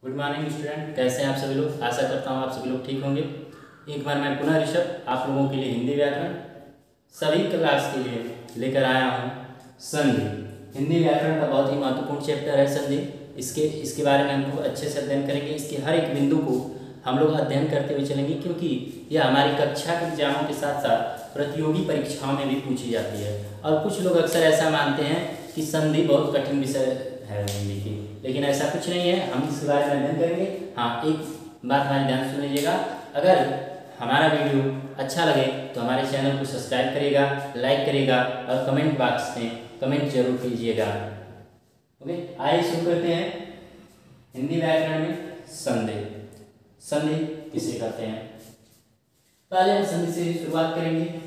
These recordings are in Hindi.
गुड मॉर्निंग स्टूडेंट, कैसे हैं आप सभी लोग। आशा करता हूँ आप सभी लोग ठीक होंगे। एक बार मैं पुनः ऋषभ आप लोगों के लिए हिंदी व्याकरण सभी क्लास के लिए लेकर आया हूँ संधि। हिंदी व्याकरण का बहुत ही महत्वपूर्ण चैप्टर है संधि। इसके बारे में हम लोग अच्छे से अध्ययन करेंगे। इसके हर एक बिंदु को हम लोग अध्ययन करते हुए चलेंगे, क्योंकि यह हमारी कक्षा के एग्जामों के साथ साथ प्रतियोगी परीक्षाओं में भी पूछी जाती है। और कुछ लोग अक्सर ऐसा मानते हैं कि संधि बहुत कठिन विषय है हिंदी की, लेकिन ऐसा कुछ नहीं है। हम इसके बारे में अध्ययन करेंगे। हाँ, एक बात हमारी ध्यान सुन लीजिएगा। अगर हमारा वीडियो अच्छा लगे तो हमारे चैनल को सब्सक्राइब करिएगा, लाइक करिएगा और कमेंट बॉक्स में कमेंट जरूर कीजिएगा। ओके, आइए शुरू करते हैं हिंदी व्याकरण में संधि। संधि किसे कहते हैं, पहले हम संधि से शुरुआत करेंगे।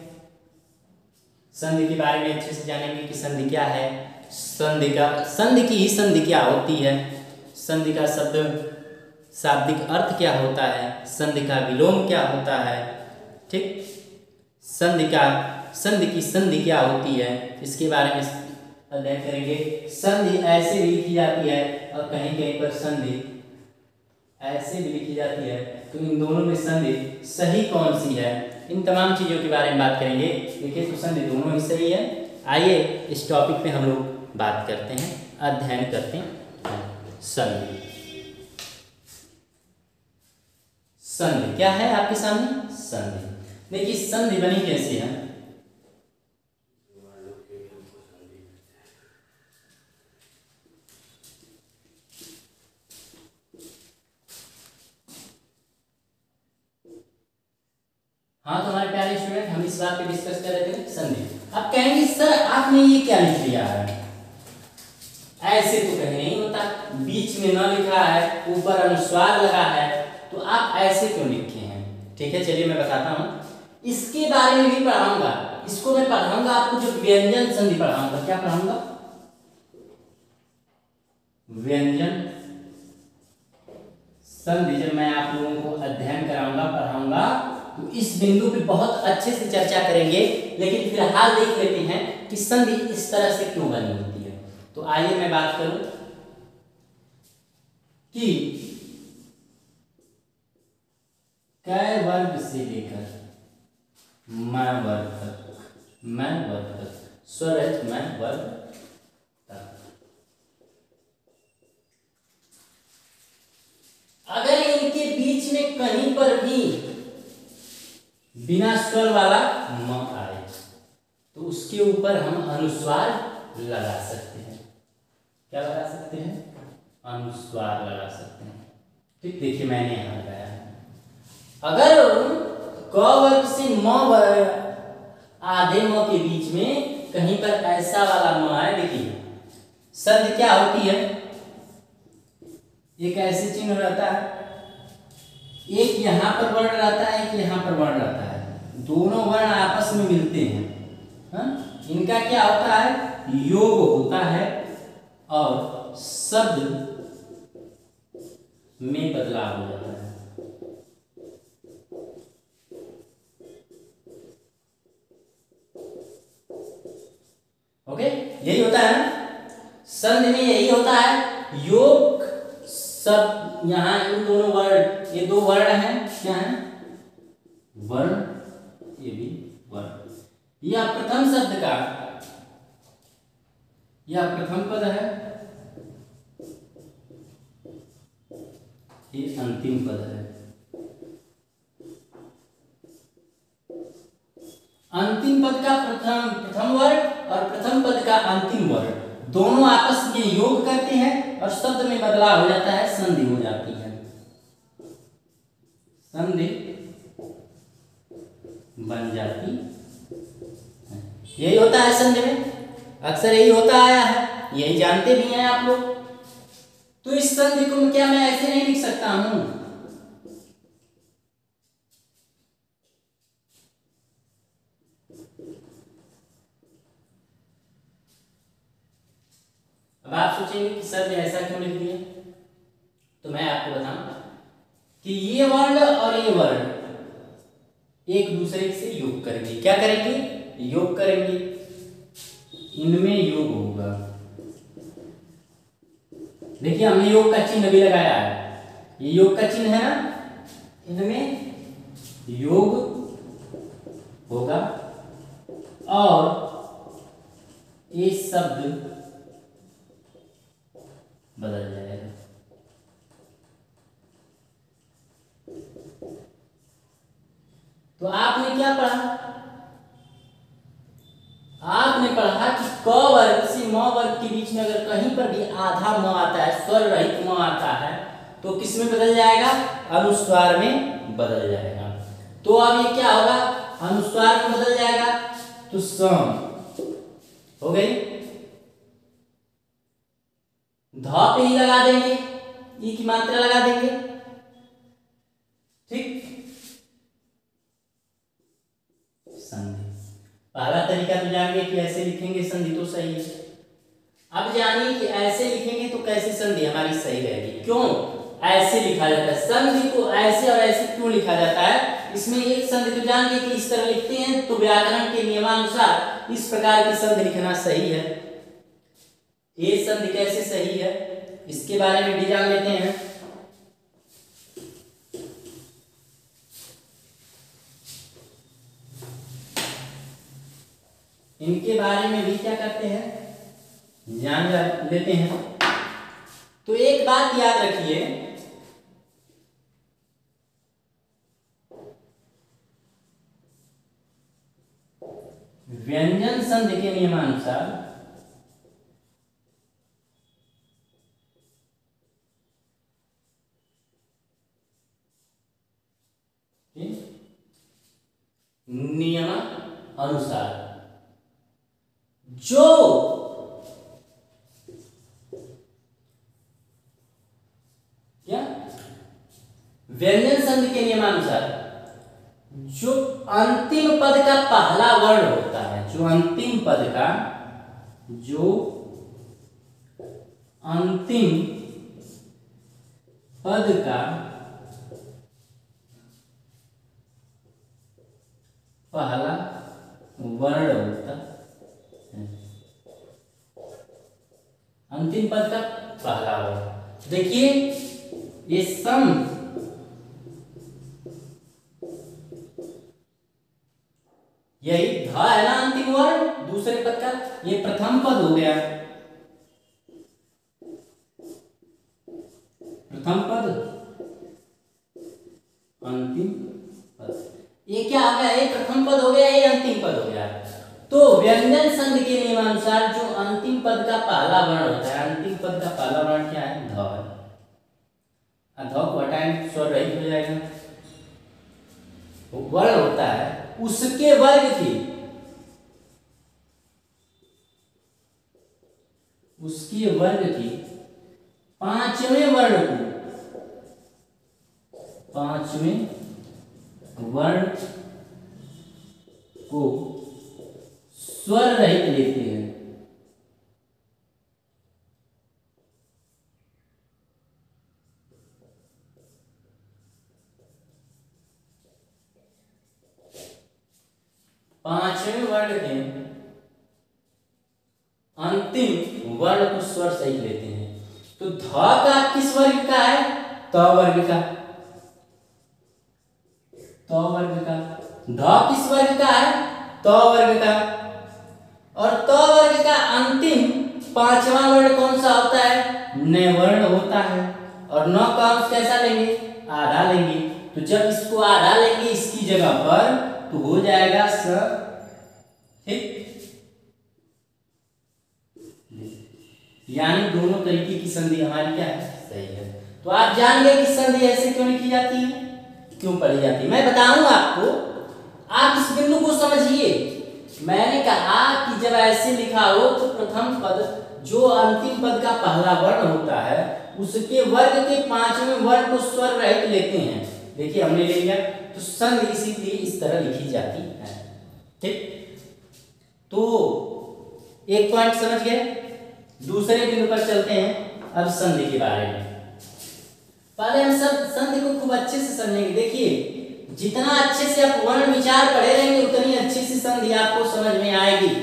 संधि के बारे में अच्छे से जानेंगे कि संधि क्या है, संधि की ही संधि क्या होती है, संधि का शब्द शाब्दिक अर्थ क्या होता है, संधि का विलोम क्या होता है, ठीक, संधि की संधि क्या होती है, इसके बारे में अध्ययन करेंगे। संधि ऐसे भी लिखी जाती है और कहीं कहीं पर संधि ऐसे भी लिखी जाती है, तो इन दोनों में संधि सही कौन सी है, इन तमाम चीज़ों के बारे में बात करेंगे। देखिए, तो संधि दोनों ही सही है। आइए इस टॉपिक पे हम लोग बात करते हैं, अध्ययन करते हैं। संधि संधि क्या है आपके सामने। संधि देखिए, संधि बनी कैसे है। हाँ, तो हमारे प्यारे स्टूडेंट, हम इस बात पे डिस्कस कर रहे थे संधि। अब कहेंगे सर आपने ये क्या लिख लिया है, ऐसे तो कहीं नहीं होता, बीच में न लिखा है, ऊपर अनुस्वार लगा है, तो आप ऐसे क्यों लिखे हैं। ठीक है, चलिए मैं बताता हूँ। इसके बारे में भी पढ़ाऊंगा, इसको मैं पढ़ाऊंगा आपको, जो व्यंजन संधि पढ़ाऊंगा। क्या पढ़ाऊंगा, व्यंजन संधि। जब मैं आप लोगों को अध्ययन कराऊंगा, पढ़ाऊंगा, तो इस बिंदु पे बहुत अच्छे से चर्चा करेंगे। लेकिन फिलहाल देख लेते हैं कि संधि इस तरह से क्यों बनी होती है। तो आइए मैं बात करूं कि कै वर्ग से लेकर मैं वर्ग तक, मैं वर्ग तक, स्वरज मैं वर्ग तक, अगर इनके बीच में कहीं पर भी बिना स्वर वाला म आए तो उसके ऊपर हम अनुस्वार लगा सकते हैं। क्या लगा सकते हैं, अनुस्वार लगा सकते हैं। ठीक, देखिए मैंने यहां लगाया है। अगर क वर्ग से म वर्ग, आधे म के बीच में कहीं पर ऐसा वाला म आए, देखिए संधि क्या होती है। एक ऐसे चिन्ह रहता है, एक यहां पर वर्ण रहता है, एक यहां पर वर्ण रहता है, दोनों वर्ण आपस में मिलते हैं। हाँ? इनका क्या होता है, योग होता है और शब्द में बदलाव हो जाता है। ओके, यही होता है ना, संधि में यही होता है, योग सब। यहां इन दोनों वर्ण, ये दो वर्ण हैं, क्या है, वर्ण, ये भी वर्ण। यह प्रथम शब्द का, यह प्रथम पद है, ये अंतिम पद है। अंतिम पद का प्रथम वर्ण और प्रथम पद का अंतिम वर्ण दोनों आपस में योग करते हैं और शब्द में बदलाव हो जाता है, संधि हो जाती है। संधि बन जाती है। यही होता है संधि में, अक्सर यही होता आया है, यही जानते भी हैं आप लोग। तो इस संधि को क्या मैं ऐसे नहीं लिख सकता हूं। अब आप सोचेंगे कि सर ने ऐसा क्यों लिख दिया, तो मैं आपको बताऊं कि ये वर्ण और ये वर्ण एक दूसरे से योग करेंगे। क्या करेंगे, योग करेंगे, इनमें योग होगा। देखिए हमने योग का चिन्ह भी लगाया है, ये योग का चिन्ह है ना, इनमें योग होगा और ये शब्द बदल जाएगा। तो आपने क्या पढ़ा? आपने पढ़ा कि क वर्ग से म वर्ग के बीच में अगर कहीं पर भी आधा म आता है, स्वर रहित म आता है, तो किस में बदल जाएगा? अनुस्वार में बदल जाएगा। तो अब ये क्या होगा? अनुस्वार में बदल जाएगा, तो सम हो गई। ध पे ही लगा देंगे, ई की मात्रा लगा देंगे, ठीक। संधि पहला तरीका तो जानिए कि ऐसे लिखेंगे संधि तो सही है। अब जानिए कि ऐसे लिखेंगे तो कैसे संधि हमारी सही रहेगी। क्यों ऐसे लिखा जाता है? संधि को ऐसे और ऐसे क्यों लिखा जाता है? इसमें एक संधि तो जानिए कि इस तरह लिखते हैं, तो व्याकरण के नियमानुसार इस प्रकार की संधि लिखना सही है। ये संधि कैसे सही है इसके बारे में भी जान लेते हैं। इनके बारे में भी क्या करते हैं, जान लेते हैं। तो एक बात याद रखिए, व्यंजन संधि के नियमानुसार नियम अनुसार जो क्या व्यंजन संधि के नियमानुसार जो अंतिम पद का पहला वर्ण होता है, जो अंतिम पद का पहला वर्ण होता है, अंतिम पद का पहला वर्ण। देखिए ये सम, यही ध है ना अंतिम वर्ण दूसरे पद का, ये प्रथम पद हो गया, प्रथम पद अंतिम पद। ये क्या आ गया? ये प्रथम पद हो गया, ये अंतिम पद हो गया। तो व्यंजन संधि के नियमानुसार जो अंतिम पद का पहला वर्ण होता है, अंतिम पद का पहला वर्ण क्या है? ध है। ध को हटाएं स्वर रहित हो जाएगा। वर्ण होता है उसके वर्ग की पांचवें वर्ण को स्वर रहित लेते हैं। पांचवें वर्ण के अंतिम वर्ण को स्वर सहित लेते हैं। तो ध का किस वर्ग का है? त वर्ग का। ध किस वर्ग का है? त वर्ग का। और त वर्ग का अंतिम पांचवा वर्ण कौन सा होता है? न वर्ण होता है। और न का अंश कैसा लेंगे? आधा लेंगे। तो जब इसको आधा लेंगे इसकी जगह पर तो हो जाएगा स, ठीक। यानी दोनों तरीके की संधि हमारी क्या है? सही है। तो आप जान गए कि संधि ऐसे क्यों लिखी जाती है, क्यों पढ़ी जाती है। मैं बताऊंगा आपको, आप इस बिंदु को समझिए। मैंने कहा कि जब ऐसे लिखा हो तो प्रथम पद जो अंतिम पद का पहला वर्ण होता है उसके वर्ग के पांचवें वर्ण को स्वर रहित लेते हैं। देखिए हमने ले लिया, तो संधि इसीलिए इस तरह लिखी जाती है, ठीक। तो एक पॉइंट समझ गए। दूसरे बिंदु पर चलते हैं अब संधि के बारे में। पहले हम सब संधि को खूब अच्छे से समझेंगे। देखिए जितना अच्छे से आप वर्ण विचार पढ़े रहेंगे उतनी अच्छी सी संधि आपको समझ में आएगी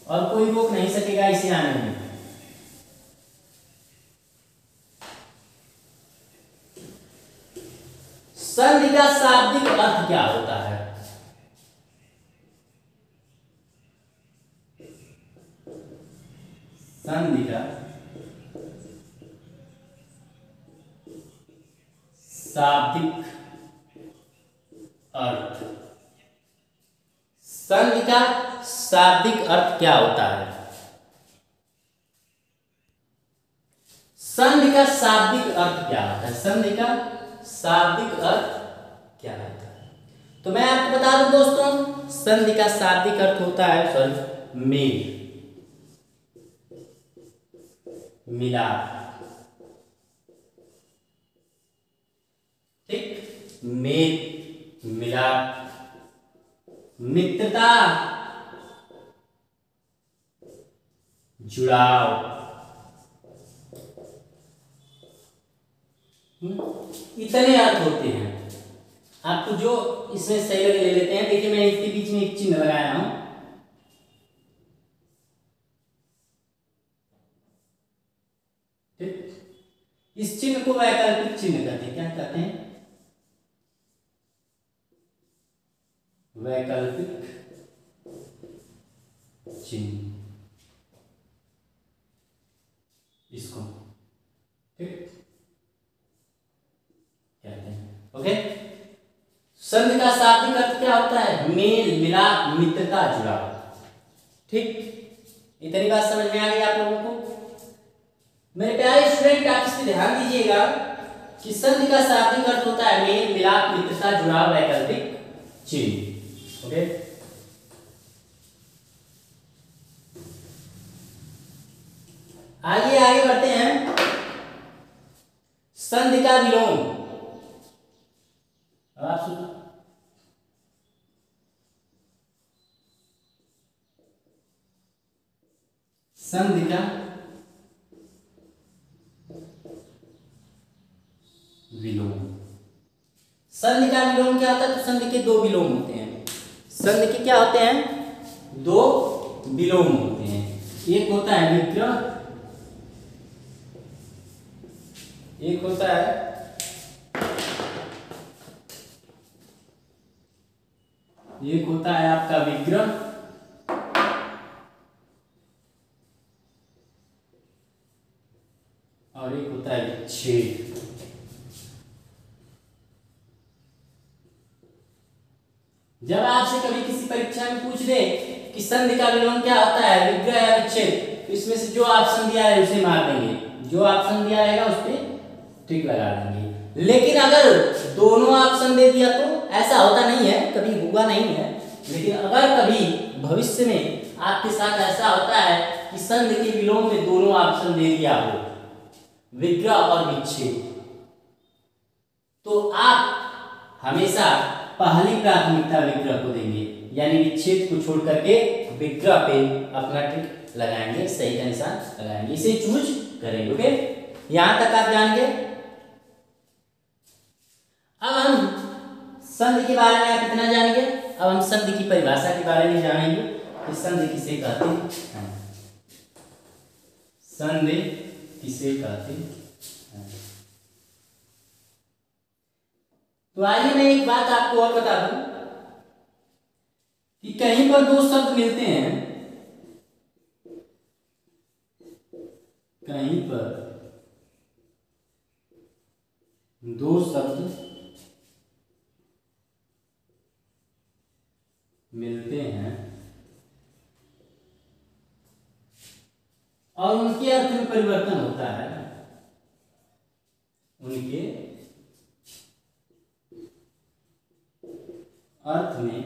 और कोई रोक नहीं सकेगा इसे आने में। संधि का शाब्दिक अर्थ क्या होता है? संधि का शाब्दिक अर्थ, संधि का शाब्दिक अर्थ क्या होता है? संधि का शाब्दिक अर्थ क्या होता है? संधि का शाब्दिक अर्थ क्या होता है? तो मैं आपको बता दूं दोस्तों, संधि का शाब्दिक अर्थ होता है सॉरी मेल, मिलाप, ठीक, मेल मिलाप, मित्रता, जुड़ाव, इतने अर्थ होते हैं। आपको जो इसमें सही लगे ले लेते हैं। देखिए मैं इसके बीच में एक चिन्ह लगाया हूं, ठीक, इस चिन्ह को वैकल्पिक चिन्ह कहते हैं। क्या कहते हैं? वैकल्पिक चिन्ह इसको, ठीक कहते हैं। ओके, संधि का शाब्दिक अर्थ क्या होता है? मेल मिलाप, मित्रता, जुड़ाव, ठीक। इतनी बात समझ में आ गई आप लोगों को? मेरे प्यारे स्टूडेंट, आप इस पर ध्यान दीजिएगा कि संधि का शाब्दिक अर्थ होता है मेल मिलाप, मित्रता, जुड़ाव, वैकल्पिक चिन्ह। ओके, आइए आगे बढ़ते हैं। संधि का विलोम, अब आप सुनो। संधि का विलोम, संधि का विलोम क्या होता है? तो संधि के दो विलोम होते हैं। संधि के क्या होते हैं? दो विलोम होते हैं। एक होता है विग्रह, एक होता है आपका विग्रह, और एक होता है विच्छेद। जब आपसे कभी किसी परीक्षा में पूछ दे कि संधि का विलोम क्या होता है, विग्रह या विच्छेद, तो इसमें से जो ऑप्शन दिया है उसे मार देंगे, जो ऑप्शन दिया रहेगा उस पर टिक लगा देंगे। लेकिन अगर दोनों ऑप्शन दे दिया तो ऐसा होता नहीं है, कभी हुआ नहीं है, लेकिन अगर कभी भविष्य में आपके साथ ऐसा होता है कि संधि के विलोम में दोनों ऑप्शन दे दिया हो, विग्रह और विच्छेद, तो आप हमेशा पहली प्राथमिकता विग्रह को देंगे, यानी विच्छेद को छोड़ करके विग्रह पे अपना टिक लगाएंगे, सही का निशान लगाएंगे, इसे चूज करेंगे। ओके, यहां तक आप जान गए। अब हम संधि के बारे में आप इतना जानेंगे, अब हम संधि की परिभाषा के बारे में जानेंगे कि संधि किसे कहते हैं, संधि किसे कहते हैं। तो आइए मैं एक बात आपको और बता दूं कि कहीं पर दो शब्द मिलते हैं, कहीं पर दो शब्द मिलते हैं और उनके अर्थ में परिवर्तन होता है, उनके अर्थ में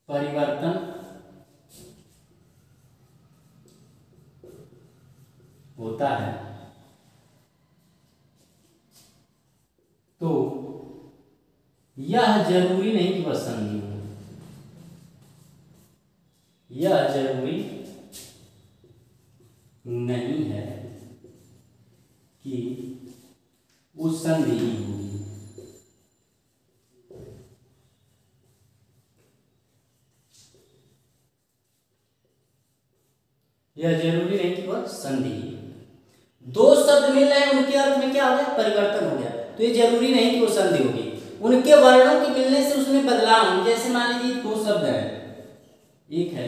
परिवर्तन होता है, तो यह जरूरी नहीं कि वह संधि हो, यह जरूरी नहीं है कि उस संधि ही होगी। यह जरूरी नहीं कि वह संधि। दो शब्द मिल रहे हैं उनके अर्थ में क्या हो गया, परिवर्तन हो गया। तो ये जरूरी नहीं कि वो संधि होगी, उनके वर्णों के मिलने से उसमें बदलाव। जैसे मान लीजिए दो शब्द है, एक है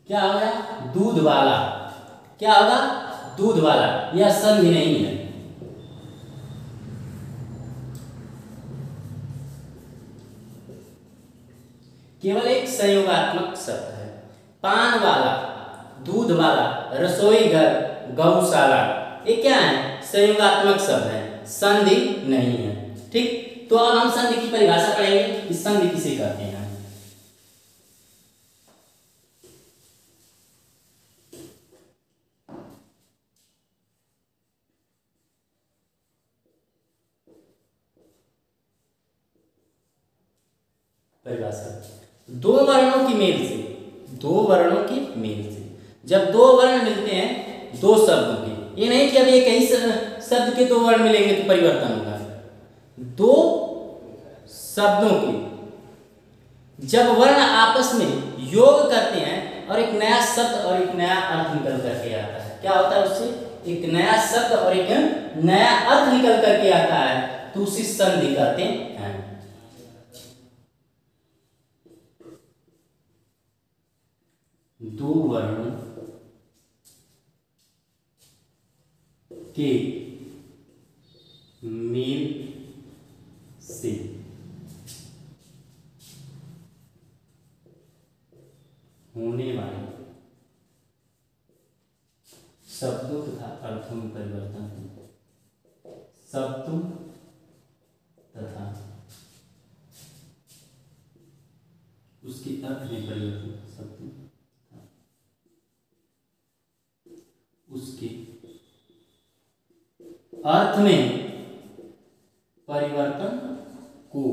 क्या होगा, दूध वाला, क्या होगा, दूध वाला, यह संधि नहीं है। केवल एक संयोगात्मक शब्द है। पान वाला, दूध वाला, रसोई घर, गौशाला, ये क्या है, संयोगात्मक शब्द है, संधि नहीं है। ठीक, तो अब हम संधि की परिभाषा पढ़ेंगे कि संधि किसे कहते हैं। परिभाषा, दो वर्णों की मेल से, दो वर्णों की मेल से, जब दो वर्ण मिलते हैं दो शब्दों के, ये नहीं कि अब एक ही शब्द के दो वर्ण मिलेंगे तो परिवर्तन होगा। दो शब्दों के जब वर्ण आपस में योग करते हैं और एक नया शब्द और एक नया अर्थ निकल करके आता है, क्या होता है उससे, एक नया शब्द और एक नया अर्थ निकल करके आता है, तो उसी संधि कहते हैं। दो वर्णों के मेल से होने वाले शब्दों तथा अर्थों में परिवर्तन, शब्दों तथा उसके अर्थ में परिवर्तन, शब्दों उसके अर्थ में परिवर्तन को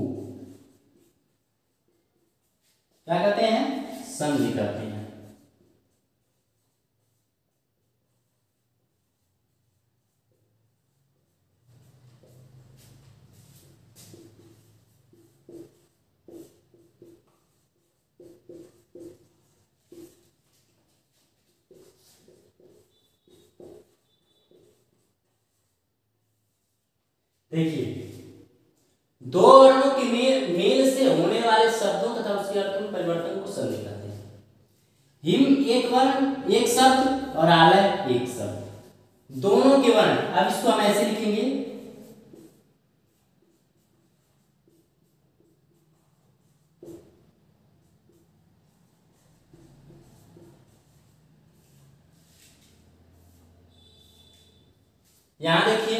क्या कहते हैं, संधि कहते हैं। देखिए, दो वर्णों के मेल से होने वाले शब्दों तथा उसके अर्थ में परिवर्तन को संधि कहते हैं। हिम एक वर्ण एक शब्द और आलय एक शब्द, दोनों के वर्ण, अब इसको हम ऐसे लिखेंगे, यहां देखिए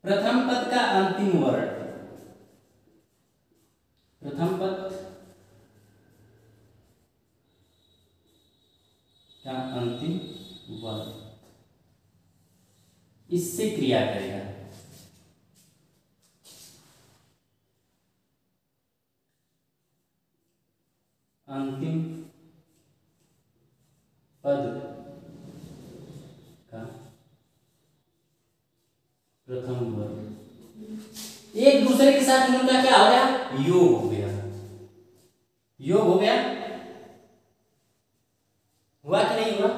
प्रथम पद का अंतिम वर्ण, प्रथम पद का अंतिम वर्ण इससे क्रिया करेगा, अंतिम पद का प्रथम वर्ग एक दूसरे के साथ इनका क्या हो गया, योग हो गया, योग हो गया, हुआ कि नहीं हुआ।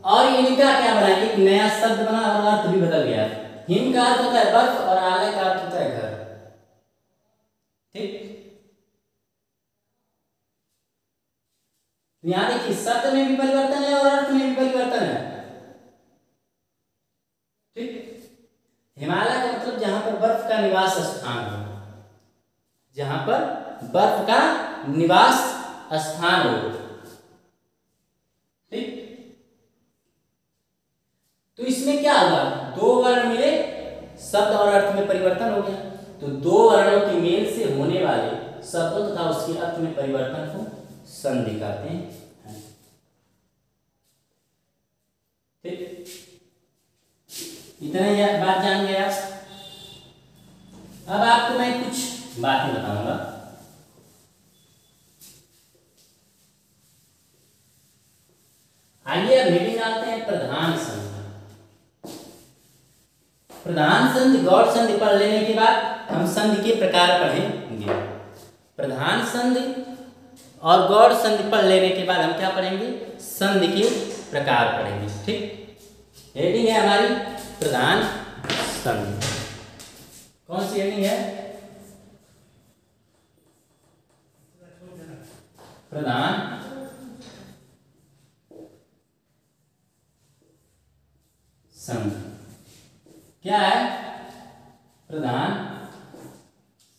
और इनका क्या बना, एक नया शब्द बना और अर्थ भी बदल गया। हिम का अर्थ होता है बर्फ और आलय का अर्थ होता है घर। ठीक, यहां देखिए शब्द में भी परिवर्तन है और अर्थ में भी परिवर्तन है। ठीक, हिमालय का मतलब जहां पर बर्फ का निवास स्थान हो, जहां पर बर्फ का निवास स्थान हो। ठीक, तो इसमें क्या होगा, दो वर्ण मिले, शब्द और अर्थ में परिवर्तन हो गया। तो दो वर्णों के मेल से होने वाले शब्दों तथा उसके अर्थ में परिवर्तन को संधि कहते हैं। ठीक, इतना बात जान गए आप। अब आपको मैं कुछ बातें बताऊंगा। आइए अब हेडिंग डालते हैं प्रधान संधि। प्रधान संधि गौड़ संधि पढ़ लेने के बाद हम संधि के प्रकार पढ़ेंगे। प्रधान संधि और गौड़ संधि पढ़ लेने के बाद हम क्या पढ़ेंगे, संधि के प्रकार पढ़ेंगे। ठीक, हेडिंग है हमारी प्रधान संधि। कौन सी हेडिंग है? प्रधान संधि। क्या है? प्रधान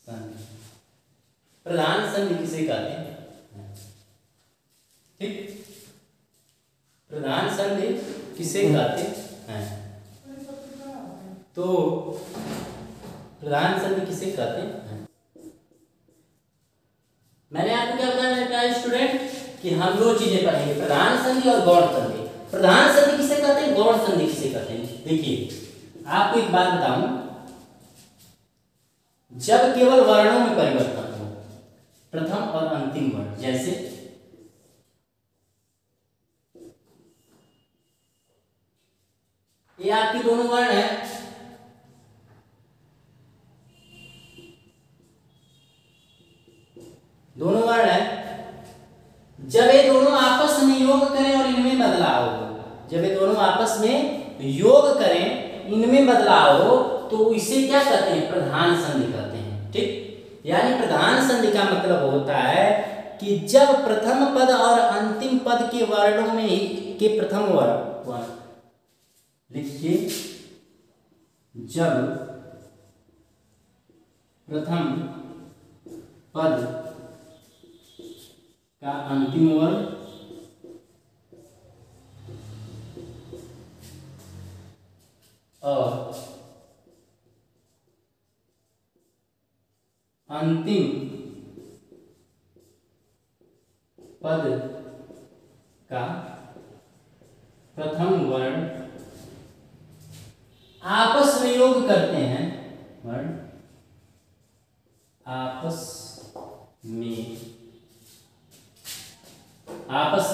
संधि। प्रधान संधि किसे कहते हैं? ठीक, प्रधान संधि किसे कहते हैं? तो प्रधान संधि किसे कहते हैं? मैंने आपको क्या बताया स्टूडेंट कि हम दो चीजें पढ़ेंगे, प्रधान संधि और गौण संधि। प्रधान संधि किसे कहते हैं, गौण संधि किसे कहते हैं? देखिए आपको एक बात बताऊं, जब केवल वर्णों में परिवर्तन हो, प्रथम और अंतिम वर्ण, जैसे ये आपकी दोनों वर्ण है, दोनों वर्ण है, जब ये दोनों आपस में योग करें और इनमें बदलाव हो, जब ये दोनों आपस में योग करें इनमें बदलाव हो, तो इसे क्या कहते हैं? प्रधान संधि कहते हैं। ठीक, यानी प्रधान संधि का मतलब होता है कि जब प्रथम पद और अंतिम पद के वर्णों में ही के प्रथम वर्ण लिखिए, जब प्रथम पद का अंतिम वर्ण और अंतिम पद का प्रथम वर्ण आपस में योग करते हैं, वर्ण आपस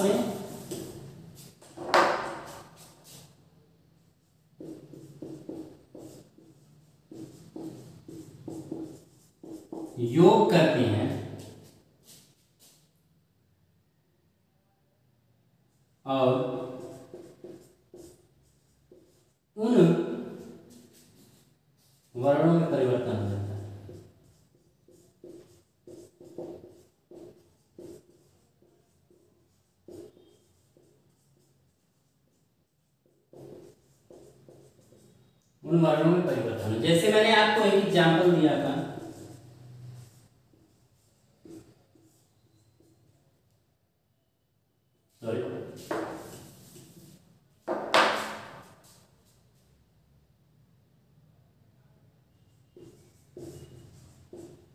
में योग करते हैं और उन वर्णों में परिवर्तन हो जाता है। उन वर्णों में परिवर्तन, जैसे मैंने आपको एक एग्जाम्पल दिया था,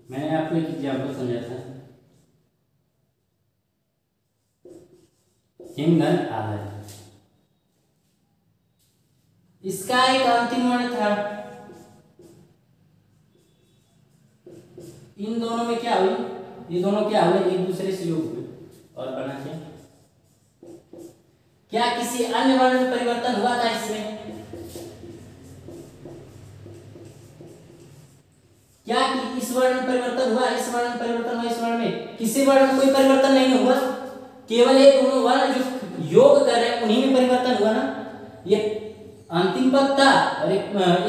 मैंने आपको एक एग्जाम्पल समझा था, हिमघन आलय, इसका एक अंतिम वर्ण था, इन दोनों में क्या हुई, ये दोनों क्या हुए, एक दूसरे से योग हुए और बना क्या किसी अन्य वर्ण में परिवर्तन हुआ था इसमें? क्या कि इस वर्ण में परिवर्तन हुआ, इस वर्ण में परिवर्तन हुआ, इस वर्ण में? किसी वर्ण में कोई परिवर्तन नहीं हुआ, केवल ये दोनों वर्ण जो योग कर रहे हैं उन्हीं में परिवर्तन हुआ ना। ये अंतिम पद था और ये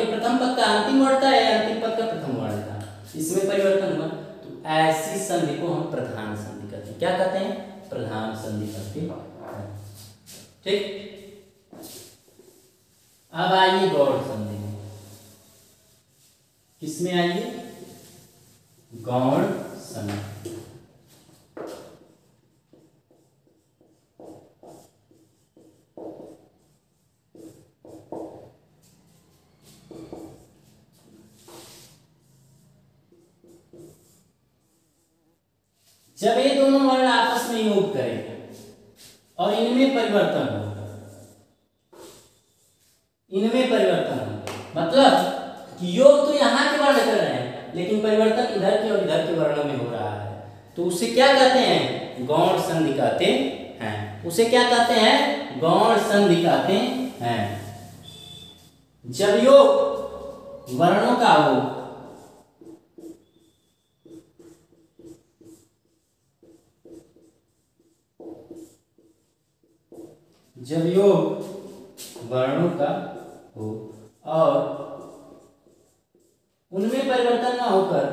प्रथम पद का अंतिम वर्ण था, ये अंतिम पद का प्रथम वर्ण था, इसमें परिवर्तन हुआ। तो ऐसी संधि को हम प्रधान संधि कहते हैं। क्या कहते हैं? प्रधान संधि कहते हैं। ठीक, अब आइए गौण संधि में। किसमें आइए? गौण संधि। जब ये दोनों वर्ण आपस में योग करें और इनमें परिवर्तन हो, मतलब कि योग तो यहाँ के वर्ण कर रहे हैं लेकिन परिवर्तन इधर के और इधर के वर्णों में हो रहा है, तो उसे क्या कहते हैं? गौण संधि कहते हैं। उसे क्या कहते हैं? गौण संधि कहते हैं। जब योग वर्णों का हो जब योग वर्णों का हो और उनमें परिवर्तन न होकर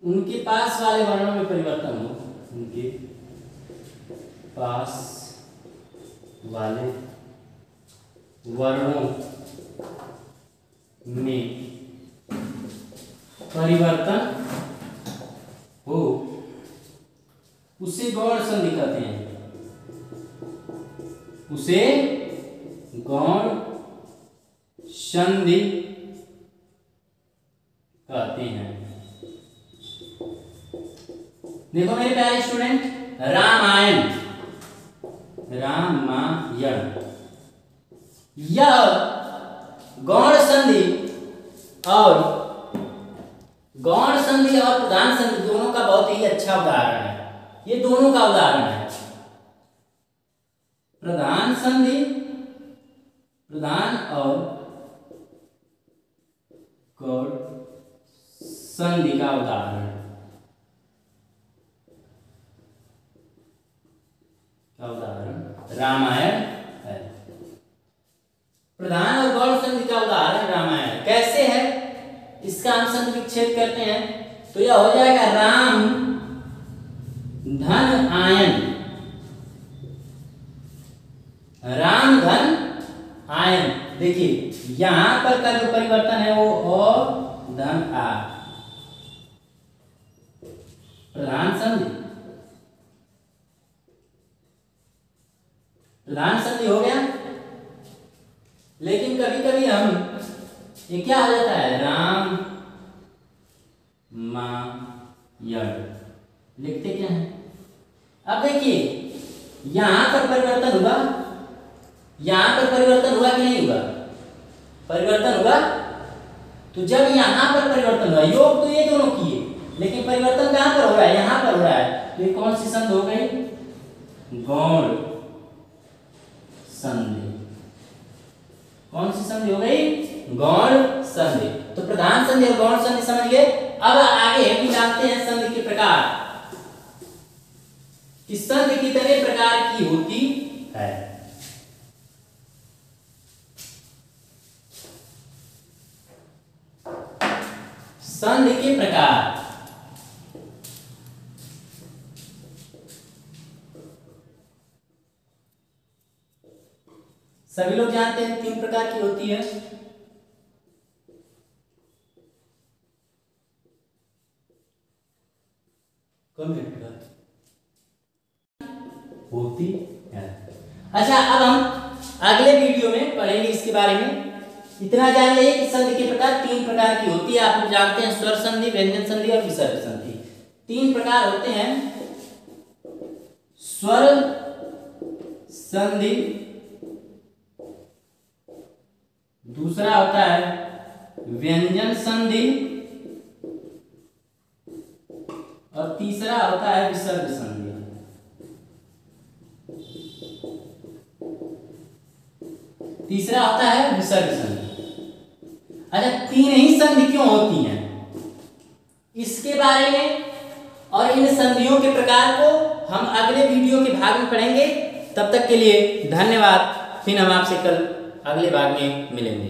उनके पास वाले वर्णों में परिवर्तन हो, उनके पास वाले वर्णों में परिवर्तन हो, उसे गौण संधि कहते हैं। उसे गौण संधि कहते हैं। देखो मेरे प्यारे स्टूडेंट, रामायण यह गौण संधि और प्रधान संधि दोनों का बहुत ही अच्छा उदाहरण है। ये दोनों का उदाहरण है। प्रधान और गौण संधि का उदाहरण रामायण है। प्रधान और गौण संधि का उदाहरण रामायण कैसे है, इसका हम संधि विच्छेद करते हैं तो यह हो जाएगा राम धन आयन। राम धन आयन, देखिए यहां पर का जो परिवर्तन है वो अ धन आ, प्रधान संधि हो गया। लेकिन कभी कभी हम ये क्या हो जाता है, राम मा यण लिखते क्या है। अब देखिए यहां पर परिवर्तन हुआ, यहां पर परिवर्तन हुआ कि नहीं हुआ, परिवर्तन हुआ। तो जब यहां पर परिवर्तन हुआ, योग तो ये दोनों किए, लेकिन परिवर्तन कहां पर हो रहा है, यहां पर हो रहा है। तो ये कौन सी संधि हो गई, गौण संधि। कौन सी संधि हो गई, गौण संधि। तो प्रधान संधि और गौण संधि समझ गए। अब आगे हम जानते हैं संधि के प्रकार। इस संधि कितने प्रकार की होती है। संधि के प्रकार, सभी लोग जानते हैं 3 प्रकार की होती है। होती है। अच्छा, अब हम अगले वीडियो में पढ़ेंगे इसके बारे में। इतना जान लीजिए कि संधि के प्रकार 3 प्रकार की होती है। आप लोग जानते हैं स्वर संधि, व्यंजन संधि और विसर्ग संधि। 3 प्रकार होते हैं, स्वर संधि, दूसरा होता है व्यंजन संधि और तीसरा होता है विसर्ग संधि। तीसरा होता है विसर्ग संधि। अच्छा, 3 ही संधि क्यों होती हैं, इसके बारे में और इन संधियों के प्रकार को हम अगले वीडियो के भाग में पढ़ेंगे। तब तक के लिए धन्यवाद। फिर हम आपसे कल अगले भाग में मिलेंगे।